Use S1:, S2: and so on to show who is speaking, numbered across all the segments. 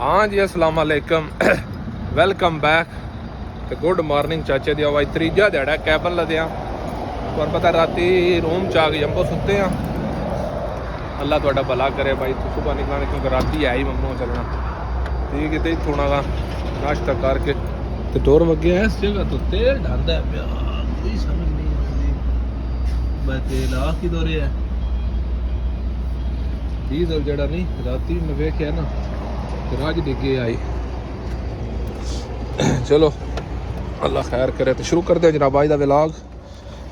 S1: हाँ जी अस्सलाम वालेकुम वेलकम बैक तो गुड मॉर्निंग चाचे दी आवाज़ त्रीजा दिहाड़ा कैबन लद्या तुहानू पता राती रूम च आ गए जंबो सुते हैं अल्लाह तुहाडा भला करे भाई तो सुबह निकलने क्योंकि राती है ही मम्मो चलना ठीक है थोड़ा गा नाश्ता करके तो डोर वगे इस जगह तो तेल ढांदा है पिया कोई समझ नहीं आती मैं तेल आ की दौरे है डीजल जड़ा नहीं राती मैं वेख्या ना राज डिगे आई चलो अल्लाह खैर करे तो शुरू करते हैं जनाब आज का व्लॉग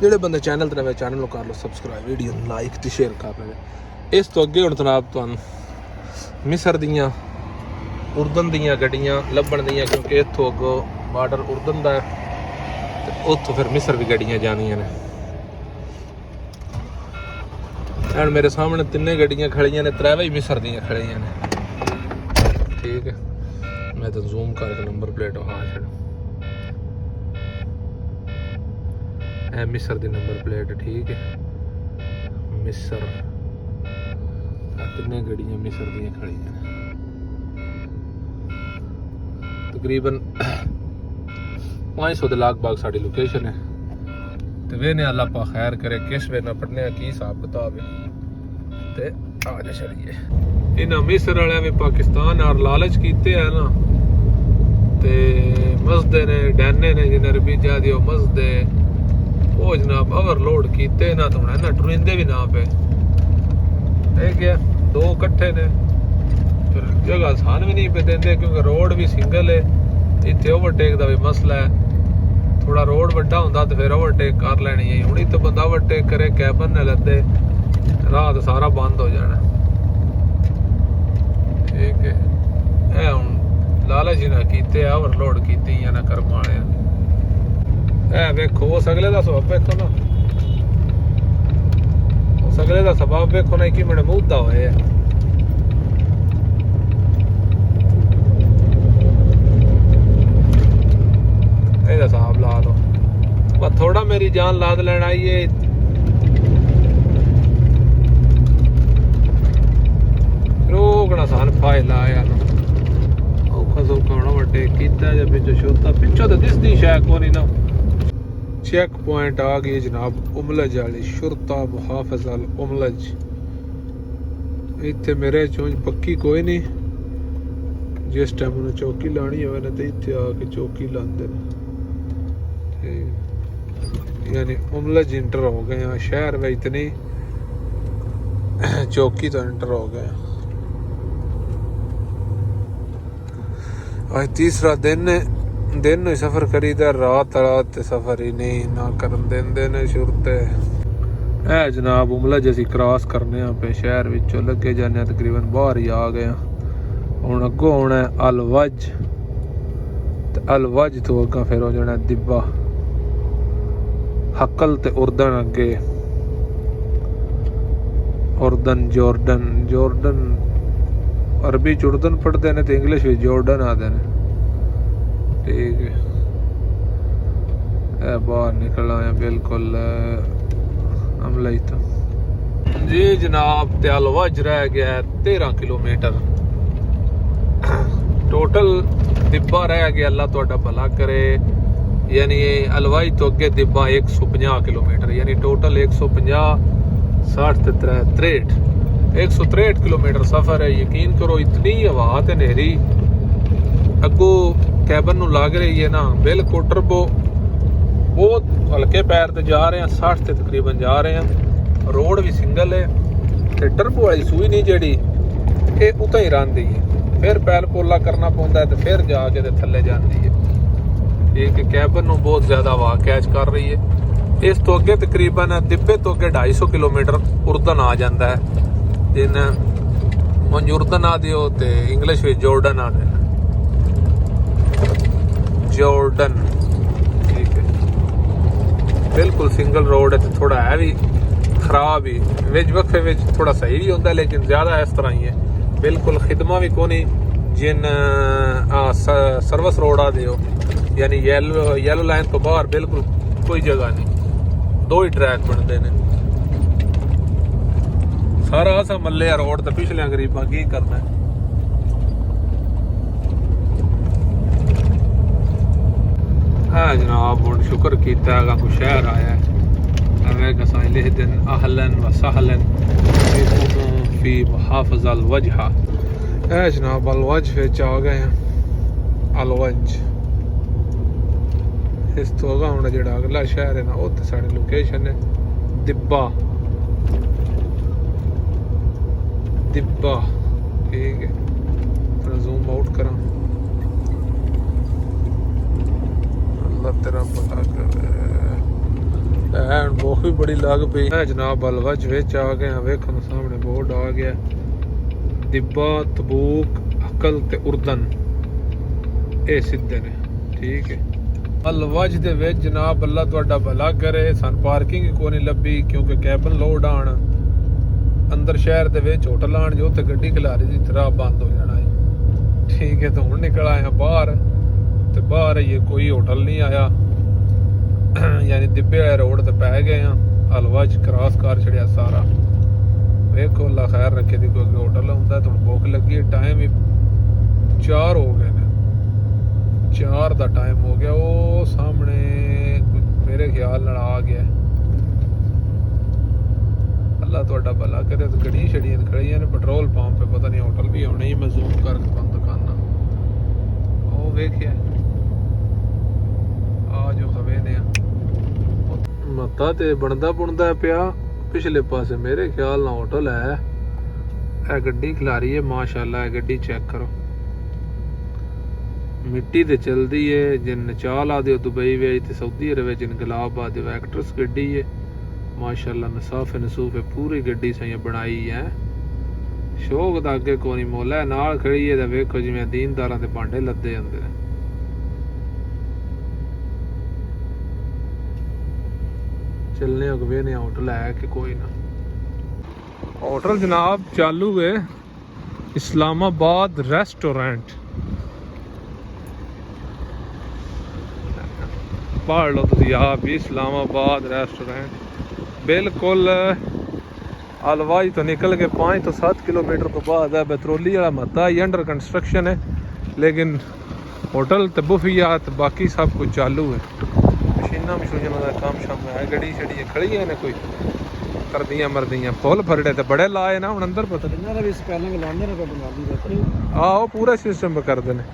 S1: जेडे बंदे चैनल ते नवे चैनल कर लो सबसक्राइब वीडियो लाइक तो शेयर कर ले इस तो अगे हुण जनाब तुहानू मिस्र दियां उर्दन दियां गड्डियां लभण दियां क्योंकि इत्थों अगों बार्डर उर्दन दा है ते उत्थों फिर मिस्र भी गड्डियां जानियां ने एंड मेरे सामने तिन्ने गड्डियां खड़ियां ने त्रै ही मिस्र दियां खड़ियां ने ठीक है मैं तो जूम करके नंबर प्लेट हाँ छड़ मिस्र दी नंबर प्लेट ठीक है मिस्र तिन्ने गड्डियां मिस्र दियां खड़ियां ने तकरीबन 500 के लाग बाग साड़ी लोकेशन है तो वे ने अल्लाह पा खैर करे किस वे ना पढ़ने की हिसाब किताब है ते आ जा चलिए इन्हां मिस्र वाले भी पाकिस्तान और लालच कीते है ना ते मसदे ने डैने ने जिन्हें रबीजा दी मसदे वो जनाब ओवरलोड कीते ना तो ना टुरिंदे भी ना पे क्या दो कट्ठे ने फिर जगह आसान भी नहीं पे देंदे क्योंकि रोड भी सिंगल है इतने ओवरटेक का भी मसला है थोड़ा रोड वड्डा होंदा तो फिर ओवरटेक कर लेनी है हुण तो बंदा ओवरटेक करे कैबन ने लदे राह तो सारा बंद हो जाना ठीक है हुण लालच ना कीते ओवरलोड कीती या ना कर पाने वेखो उस अगले का सबब वेखो ना उस अगले का सबब वेखो ना कि मिनट मुद्दा होए हिसाब ला दो बस थोड़ा मेरी जान लाद लेना ये रोकना सान फायला आया ना औखा सौखा होना वटे कीता जब पिछो शोता पिछो तो दिसदी शायद को नहीं ना चेक पॉइंट आ गई जनाब उमलज वाली शुरता मुहाफिज अल उमलज इत्थे मेरे चोंज पक्की कोई नहीं जिस टाइम उन्हें चौकी लानी हो ना तो इत्थे आके चौकी लाते हैं यानी उमलज इंटर हो गए हैं शहर में इतनी चौकी तो इंटर हो गए आज तीसरा दिन ही सफर करी दा रात सफर ही नहीं ना करन देंदे ने शुरते है जनाब उमलज असी क्रॉस करने पे शहर विचों लगे जाने तकरीबन बाहर ही आ गए हुण अगों आना अलवज ते अलवज तो अग्गा फिर हो जाना दिब्बा हकल ते उर्दन अगे उर्दन जोर्डन अरबी च उर्दन पढ़ते हैं तो इंग्लिश भी जोर्डन आते हैं ठीक है बाहर निकल आया बिल्कुल अमला ही तो जी जनाब ते अलवज रह गया 13 किलोमीटर टोटल दिब्बा रह गया अल्लाह तुहाडा भला करे यानी अलवाई तो अगे दिब्बा 150 किलोमीटर यानी टोटल 150 60 63 163 किलोमीटर सफ़र है यकीन करो इतनी हवा ते नेरी अगो कैबन नूं लग रही है ना बिल्कुल टर्बो बहुत हल्के पैर ते जा रहे हैं 60 ते तकरीबन जा रहे हैं रोड भी सिंगल है ते टर्बो वाली सूई नहीं जेड़ी ये उतां ही रहिंदी है फिर पैर पोला करना पौंदा है तो फिर जाके ते थल्ले जांदी है एक कैबन नूं बहुत ज़्यादा हवा कैच कर रही है इस तो अगे तकरीबन दिब्बे तो अगे 250 किलोमीटर उर्दन आ जाता है जिन उर्दन आ दियो तो इंग्लिश में जोर्डन आ देना जोर्डन ठीक है बिल्कुल सिंगल रोड है तो थोड़ा है भी खराब ही विच वक्फे विच थोड़ा सही भी होता है लेकिन ज़्यादा इस तरह ही है बिल्कुल खिदमा भी कोनी जिन सर्विस रोड आ दियो यानी येलो लाइन तो बाहर बिल्कुल कोई जगह नहीं 2 ही ट्रैक बनते हैं सारा असा मल्ले रोड तो पिछले गरीबा की करना है जनाब हुण शुक्र कीता है को शहर आया है कसा लिख दिन अहलन व सहलन फी मुहाफ़िज़ अल वजह जनाब अलवज विच आ गए हैं अलवज इस तो अगा हुण जेड़ा अगला शहर है ना उत्थे साडी लोकेशन है दिब्बा दिब्बा ठीक है थोड़ा जूम आउट करा अल्लाह तेरा भला करे भूख भी बड़ी लग पई है जनाब अलवज विच आ गए हैं वेखो सामने बोर्ड आ गया दिब्बा तबूक अकल ते उर्दन ये सीधे ने ठीक है अलवज दे विच जनाब अल्लाह तुहाडा भला करे सन पार्किंग को नहीं लभी क्योंकि कैबन लोड आन अंदर शहर दे विच होटल आन जो उत्थे गड्डी खिलारी दी तरह बंद हो जाना है ठीक है तो हुण निकल आया बाहर ते बाहर ये कोई होटल नहीं आया यानी दिब्बे आए रोड ते पै गए हैं अलवज क्रॉस कर छड़िया सारा वेखो अल्लाह खैर रखे दी कोई होटल हुंदा तो भुख लगी है टाइम ही 4 हो गए ने 4 दा टाइम हो गया वो सामने मेरे ख्याल नाल आ गया अल्लाह तुहाडा भला करे तो गड्डियां छड़ियां खड़ियां ने पेट्रोल पंप पे पता नहीं होटल भी होने ही मैं जूम करके बंद करना ओ वेखिया आ जो खवे ने मता ते बनदा बुनदा पिया पिछले पासे मेरे ख्याल ना होटल है ए गड्डी खिलारी है माशाल्लाह है गड्डी चेक करो मिट्टी ते चलदी है जिन चाल आदि दुबई वे ते सऊदी अरब जिन गुलाब आदि एक्ट्रेस गड्डी है माशाल्लाह नसाफे नसूफे पूरी गड्डी सही बनाई है शौक दा अगे कोई मोला नाल खड़ी है ते वेखो जिवें दीनदारां दे भांडे लद्दे अंदर चलने अगवे ने होटल है कि कोई ना होटल जनाब चालू है इस्लामाबाद रेस्टोरेंट पढ़ लो तुम आप भी इस्लामाबाद रेस्टोरेंट बिल्कुल अलवाज तो निकल के 5 तो 7 किलोमीटर तो बाद है बतरौली वाला मता ही अंडर कंस्ट्रक्शन है लेकिन होटल तो बुफियात बाकी सब कुछ चालू है मशीना मशूना का काम शाम है गड्डी शड़ी खड़ी है ना कोई करदियां मरदियां फुल फरड़े तो बड़े लाए ना हुण अंदर पता नहीं आओ पूरा सिस्टम करते हैं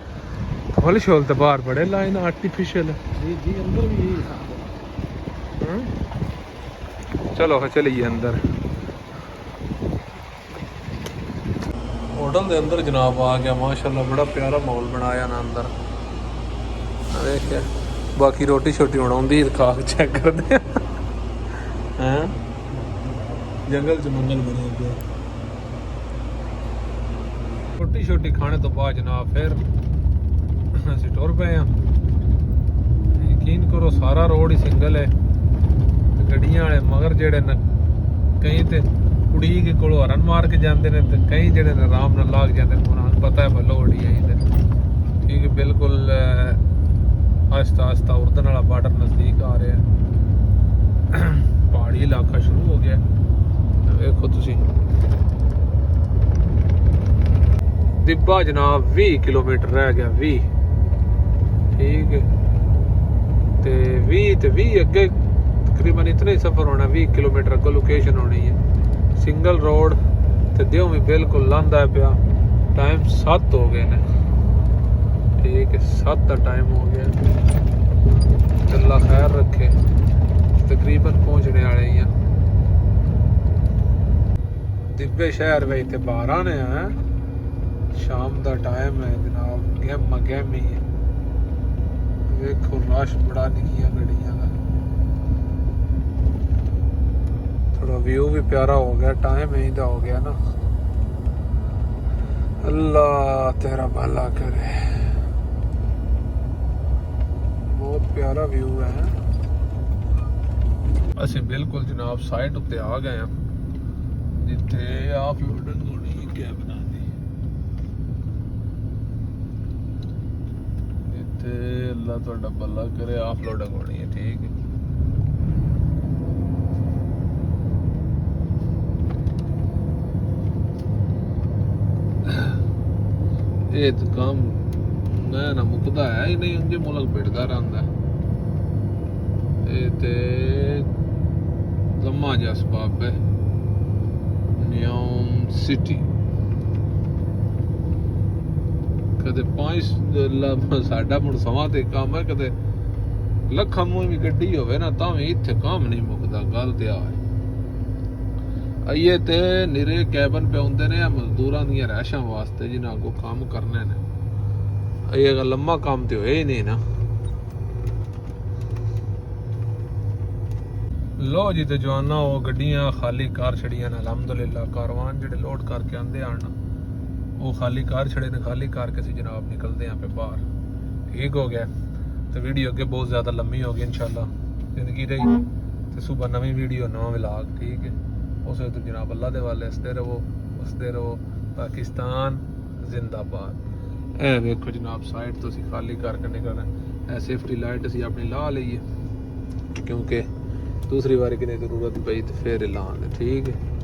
S1: फुल शोल तो बाहर बड़े लाए ना आर्टिफिशियल अंदर भी चलो चलिए अंदर होटल के अंदर जनाब आ गया माशाल्लाह बड़ा प्यारा माहौल बनाया ना अंदर देखिए बाकी रोटी छोटी हुण आउंदी खा के चेक करते हैं जंगल च मंगल बने गया रोटी छोटी खाने तो बाद जनाब फिर ਅਸੀਂ ਟੁਰ ਪਏ ਆ ਯਕੀਨ ਕਰੋ ਸਾਰਾ ਰੋਡ ਹੀ ਸਿੰਗਲ ਹੈ ਗੱਡੀਆਂ ਵਾਲੇ ਮਗਰ ਜਿਹੜੇ ਨੇ ਕਈ ਤੇ ਕੁੜੀ ਕੇ ਕੋਲੋਂ ਹਰਨ ਮਾਰ ਕੇ ਜਾਂਦੇ ਨੇ ਤੇ ਕਈ ਜਿਹੜੇ ਨੇ ਆਰਾਮ ਨਾਲ ਲਾਗ ਜਾਂਦੇ ਨੇ ਉਹਨਾਂ ਨੂੰ ਪਤਾ ਹੈ ਬੱਲੋ ਹੋੜੀ ਆਈ ਤੇ ਠੀਕ ਹੈ ਬਿਲਕੁਲ ਆਸਤਾ ਆਸਤਾ ਉਰਦਨ ਵਾਲਾ ਬਾਰਡਰ ਨਜ਼ਦੀਕ ਆ ਰਿਹਾ ਪਹਾੜੀ ਇਲਾਕਾ ਸ਼ੁਰੂ ਹੋ ਗਿਆ ਵੇਖੋ ਤੁਸੀਂ दिब्बा जनाब 20 किलोमीटर रह गया 20 ठीक है ते 20 अगे तकरीबन इतना ही सफ़र होना 20 किलोमीटर अगे लोकेशन होनी है सिंगल रोड ते देव भी बिल्कुल लांदा है पिया टाइम 7 हो गए ने ठीक है 7 का टाइम हो गया अल्लाह खैर रखे तकरीबन पहुँचने वाले ही हैं दिब्बे शहर में इतने 12 ने हैं शाम का टाइम है जनाब गहमा गहमी है देखो रश बड़ा निकिया गड्डियां का थोड़ा व्यू भी प्यारा हो गया टाइम यही का हो गया ना अल्लाह तेरा भला करे बहुत प्यारा व्यू है असि बिल्कुल जनाब साइड उत्ते आ गए हैं जिथे आप लोडिंग होनी है कैब अल्लाह तुहाडा भला करे ऑफलोडिंग होनी है ठीक है ये तो काम मैं ना मुकदा है ही नहीं उनके मुल्क भिड़दा रहंदा ਇਹ ਤੇ ਲੰਮਾ ਜਿਹਾ ਸਬਾਬ ਹੈ ਨਿਊਮ ਸਿਟੀ ਕਦੇ 5 ਸਾਡਾ ਹੁਣ ਸਮਾਂ ਤੇ ਕੰਮ ਹੈ ਕਦੇ ਲੱਖਾਂ ਮੂੰਹ ਵੀ ਗੱਡੀ ਹੋਵੇ ਨਾ ਤਾਂ ਵੀ ਇੱਥੇ ਕੰਮ ਨਹੀਂ ਮੁੱਕਦਾ ਗੱਲ ਤੇ ਆ ਆਈਏ ਤੇ ਨਿਰੇ ਕੈਬਨ ਪੇ ਹੁੰਦੇ ਨੇ ਮਜ਼ਦੂਰਾਂ ਦੀਆਂ ਰਹਿਸ਼ਾਂ ਵਾਸਤੇ ਜਿਨ੍ਹਾਂ ਕੋ ਕੰਮ ਕਰਨੇ ਨੇ ਇਹ ਲੰਮਾ ਕੰਮ ਤੇ ਹੋਏ ਹੀ ਨਹੀਂ ਨਾ ਲੋ ਜੀ ਤੇ ਜਵਾਨਾ ਉਹ ਗੱਡੀਆਂ ਖਾਲੀ ਕਾਰ ਛੜੀਆਂ ਨੇ ਅਲਹਮਦੁਲਿਲਾ ਕਾਰਵਾਨ ਜਿਹੜੇ ਲੋਡ ਕਰਕੇ ਆਂਦੇ ਆਣ ਉਹ ਖਾਲੀ ਕਾਰ ਛੜੇ ਨੇ ਖਾਲੀ ਕਰਕੇ ਅਸੀਂ ਜਨਾਬ ਨਿਕਲਦੇ ਆਂ ਪੇ ਬਾਹਰ ਠੀਕ ਹੋ ਗਿਆ ਤੇ ਵੀਡੀਓ ਅੱਗੇ ਬਹੁਤ ਜ਼ਿਆਦਾ ਲੰਮੀ ਹੋ ਗਈ ਇਨਸ਼ਾਅੱਲਾ ਜ਼ਿੰਦਗੀ ਰਹੀ ਤੇ ਸਵੇਰ ਨਵੀਂ ਵੀਡੀਓ ਨਵਾਂ ਵਲੌਗ ਠੀਕ ਹੈ ਉਸੇ ਤੋਂ ਜਨਾਬ ਅੱਲਾ ਦੇ ਵਾਲੇ ਹੱਸਦੇ ਰਹੋ ਪਾਕਿਸਤਾਨ ਜ਼ਿੰਦਾਬਾਦ ਇਹ ਵੇਖੋ ਜਨਾਬ ਸਾਈਡ ਤੋਂ ਅਸੀਂ ਖਾਲੀ ਕਰਕੇ ਨਿਕਲਣਾ ਇਹ ਸੇਫਟੀ ਲਾਈਟ ਅਸੀਂ ਆਪਣੀ ਲਾ ਲਈਏ ਕਿਉਂਕਿ दूसरी बार की नहीं जरूरत पई तो फिर लाने ठीक है।